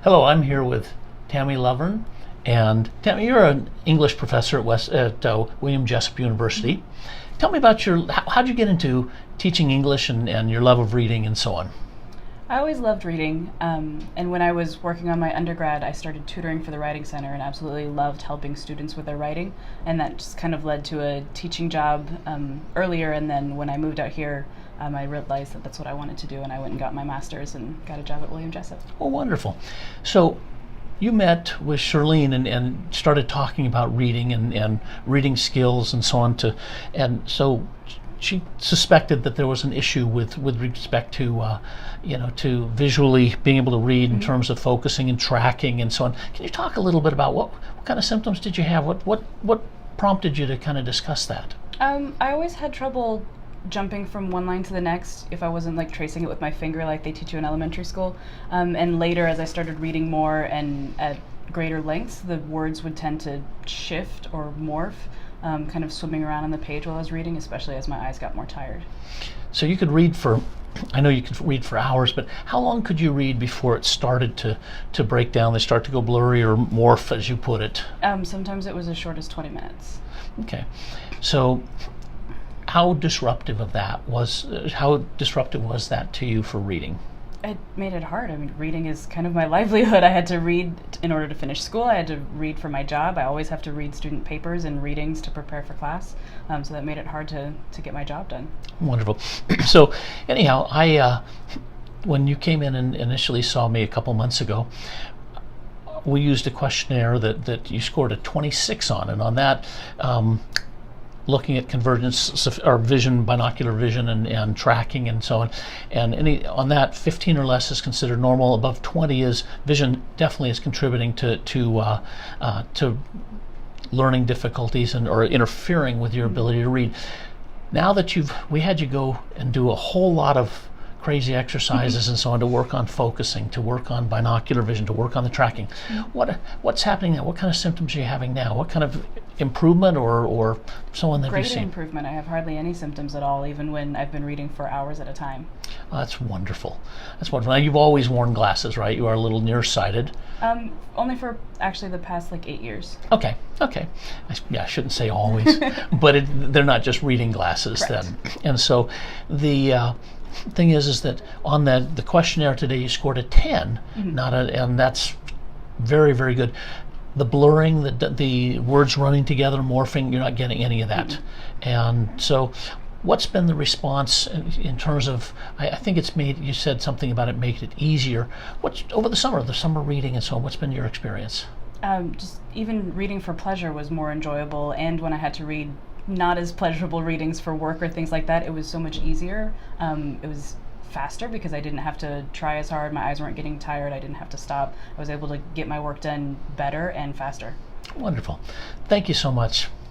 Hello, I'm here with Tammie Louvraine. And Tammie, you're an English professor at William Jessup University. Tell me about how'd you get into teaching English and your love of reading and so on? I always loved reading, and when I was working on my undergrad, I started tutoring for the Writing Center and absolutely loved helping students with their writing, and that just kind of led to a teaching job earlier, and then when I moved out here, I realized that that's what I wanted to do, and I went and got my master's and got a job at William Jessup. Oh, wonderful. So you met with Shirlene and started talking about reading and reading skills and so on, and so she suspected that there was an issue with respect to to visually being able to read in terms of focusing and tracking and so on. Can you talk a little bit about what kind of symptoms did you have? What prompted you to kind of discuss that? I always had trouble jumping from one line to the next if I wasn't like tracing it with my finger like they teach you in elementary school. And later, as I started reading more and at greater lengths, the words would tend to shift or morph, kind of swimming around on the page while I was reading, especially as my eyes got more tired. So you could read I know you could read for hours, but how long could you read before it started to break down? They start to go blurry or morph, as you put it. Sometimes it was as short as 20 minutes. Okay. So how disruptive was that to you for reading? It made it hard. I mean, reading is kind of my livelihood. I had to read in order to finish school. I had to read for my job. I always have to read student papers and readings to prepare for class. So that made it hard to get my job done. Wonderful. So anyhow, when you came in and initially saw me a couple months ago, we used a questionnaire that you scored a 26 on, and on that, looking at convergence or vision, binocular vision, and tracking and so on. And on that, 15 or less is considered normal. Above 20 is vision definitely is contributing to learning difficulties or interfering with your ability to read. Now that we had you go and do a whole lot of crazy exercises and so on to work on focusing, to work on binocular vision, to work on the tracking. What's happening now? What kind of symptoms are you having now? What kind of improvement or so on that you see? Great improvement. I have hardly any symptoms at all, even when I've been reading for hours at a time. Oh, that's wonderful. That's wonderful. Now, you've always worn glasses, right? You are a little nearsighted. Only for actually the past 8 years. Okay. I shouldn't say always, but they're not just reading glasses. Correct. Then. And so the thing is that on the questionnaire today you scored a 10, and that's very, very good. The blurring, the words running together, morphing, you're not getting any of that. And so what's been the response in terms of, I think you said something about it making it easier. What's over the summer reading and so on, what's been your experience? Just even reading for pleasure was more enjoyable, and when I had to read not as pleasurable readings for work or things like that, it was so much easier. It was faster because I didn't have to try as hard. My eyes weren't getting tired. I didn't have to stop. I was able to get my work done better and faster. Wonderful. Thank you so much.